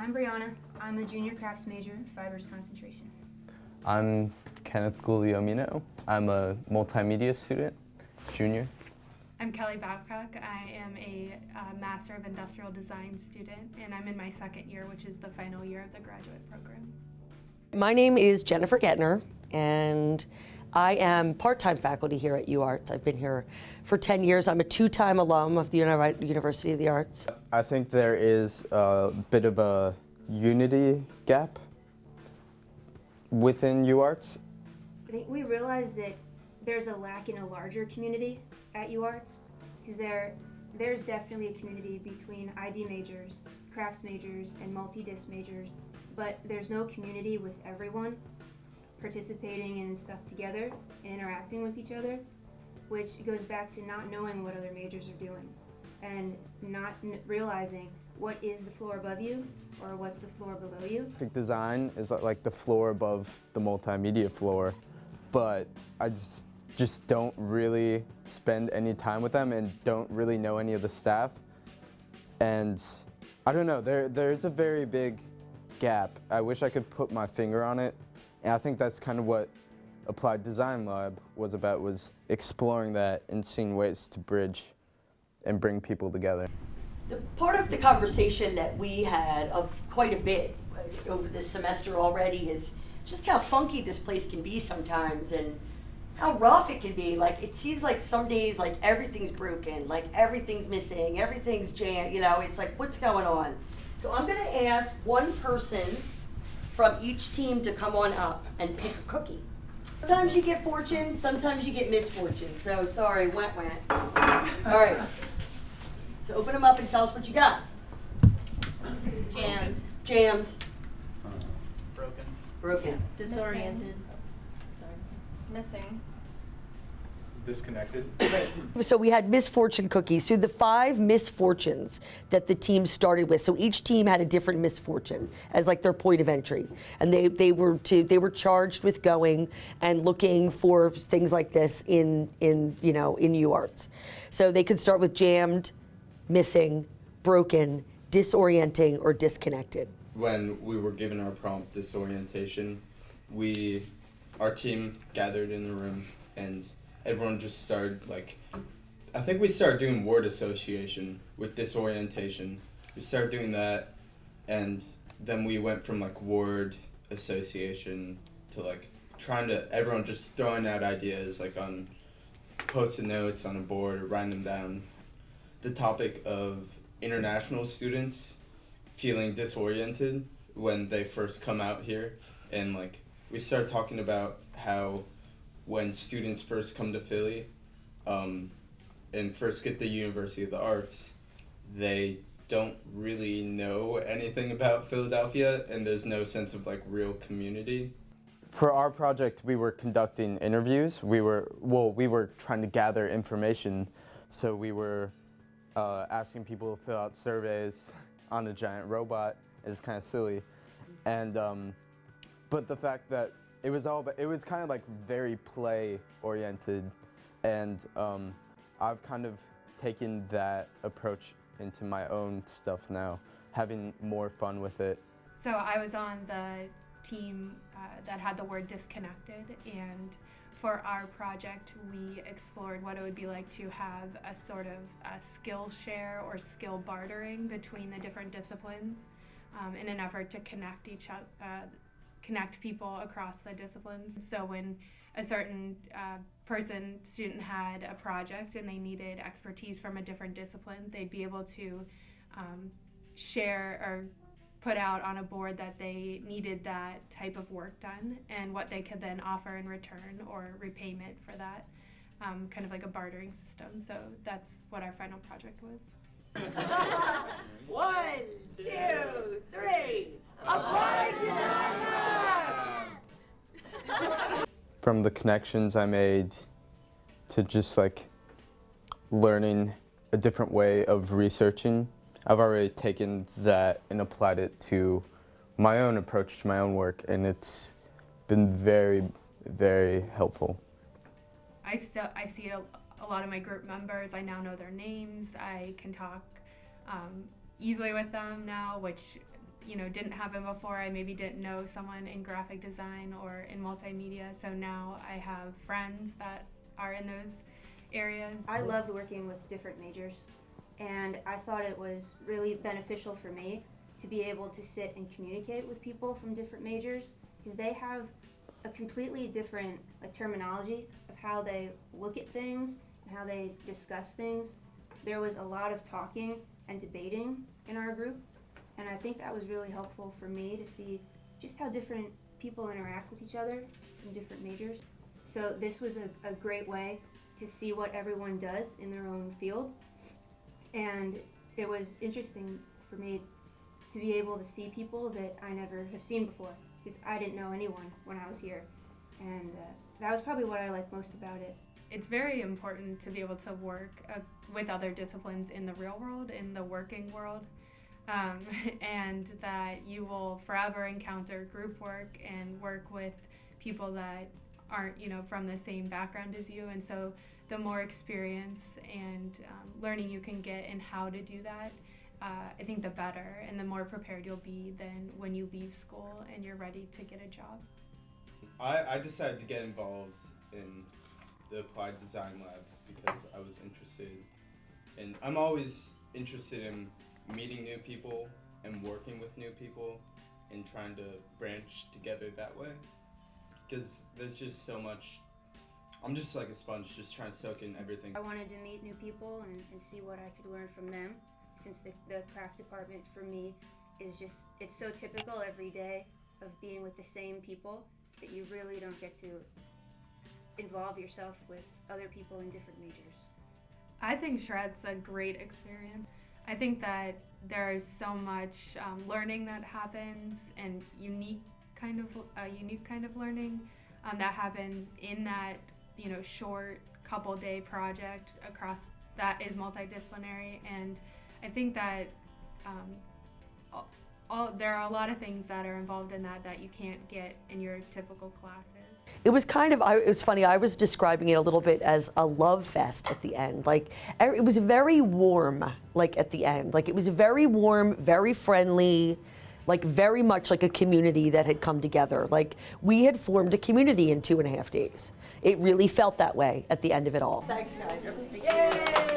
I'm Brianna. I'm a junior crafts major, fibers concentration. I'm Kenneth Guglielmino. I'm a multimedia student, junior. I'm Kelly Babcock. I am a Master of Industrial Design student, and I'm in my second year, which is the final year of the graduate program. My name is Jennifer Gettner, and I am part-time faculty here at UArts. I've been here for 10 years. I'm a two-time alum of the University of the Arts. I think there is a bit of a unity gap within UArts. I think we realized that there's a lack in a larger community at UArts, because there's definitely a community between ID majors, crafts majors, and multi-disc majors, but there's no community with everyone participating in stuff together and interacting with each other, which goes back to not knowing what other majors are doing and not realizing what is the floor above you or what's the floor below you. Graphic design is like the floor above the multimedia floor, but I just don't really spend any time with them and don't really know any of the staff. And I don't know, there's a very big gap. I wish I could put my finger on it. And I think that's kind of what Applied Design Lab was about, was exploring that and seeing ways to bridge and bring people together. The part of the conversation that we had of quite a bit over this semester already is just how funky this place can be sometimes and how rough it can be. Like, it seems like some days, like, everything's broken, like everything's missing, everything's jammed, you know, it's like, what's going on? So I'm gonna ask one person from each team to come on up and pick a cookie. Sometimes you get fortune, sometimes you get misfortune. So sorry, went. All right. So open them up and tell us what you got. Jammed. Broken. Disoriented. Sorry. Missing. Disconnected. So we had misfortune cookies. So the 5 misfortunes that the team started with. So each team had a different misfortune as like their point of entry, and they were charged with going and looking for things like this in UArts. So they could start with jammed, missing, broken, disorienting, or disconnected. When we were given our prompt, disorientation, our team gathered in the room and everyone just started, like, I think we started doing word association with disorientation. We started doing that, and then we went from like word association to like everyone just throwing out ideas like on post-it notes on a board or writing them down. The topic of international students feeling disoriented when they first come out here, and like we started talking about how when students first come to Philly and first get the University of the Arts, they don't really know anything about Philadelphia and there's no sense of like real community. For our project, we were conducting interviews. We were trying to gather information, so we were asking people to fill out surveys on a giant robot. It's kind of silly, and but the fact that it was kind of like very play oriented, and I've kind of taken that approach into my own stuff now, having more fun with it. So I was on the team that had the word disconnected, and for our project we explored what it would be like to have a sort of a skill share or skill bartering between the different disciplines in an effort to connect people across the disciplines. So when a certain student had a project and they needed expertise from a different discipline, they'd be able to share or put out on a board that they needed that type of work done and what they could then offer in return or repayment for that, kind of like a bartering system. So that's what our final project was. 1, 2, 3. Applied Design Lab! From the connections I made to just like learning a different way of researching, I've already taken that and applied it to my own approach to my own work, and it's been very, very helpful. I see a lot of my group members. I now know their names. I can talk easily with them now, which didn't happen before. I maybe didn't know someone in graphic design or in multimedia, so now I have friends that are in those areas. I loved working with different majors, and I thought it was really beneficial for me to be able to sit and communicate with people from different majors, because they have a completely different terminology of how they look at things and how they discuss things. There was a lot of talking and debating in our group, and I think that was really helpful for me to see just how different people interact with each other from different majors. So this was a great way to see what everyone does in their own field, and it was interesting for me to be able to see people that I never have seen before, because I didn't know anyone when I was here, and that was probably what I liked most about it. It's very important to be able to work with other disciplines in the real world, in the working world, and that you will forever encounter group work and work with people that aren't, from the same background as you. And so the more experience and learning you can get in how to do that, I think the better and the more prepared you'll be than when you leave school and you're ready to get a job. I decided to get involved in the Applied Design Lab because I was interested, and I'm always interested in meeting new people and working with new people and trying to branch together that way, because there's just so much. I'm just like a sponge, just trying to soak in everything. I wanted to meet new people and see what I could learn from them, since the craft department for me is just, it's so typical every day of being with the same people that you really don't get to involve yourself with other people in different majors. I think Charette's a great experience. I think that there's so much learning that happens, and unique kind of learning that happens in that short couple day project across that is multidisciplinary. And I think that there are a lot of things that are involved in that you can't get in your typical classes. It was it was funny, I was describing it a little bit as a love fest at the end. Like, it was very warm, like, at the end. Like, it was very warm, very friendly, like, very much like a community that had come together. Like, we had formed a community in 2.5 days. It really felt that way at the end of it all. Thanks, guys. Yay!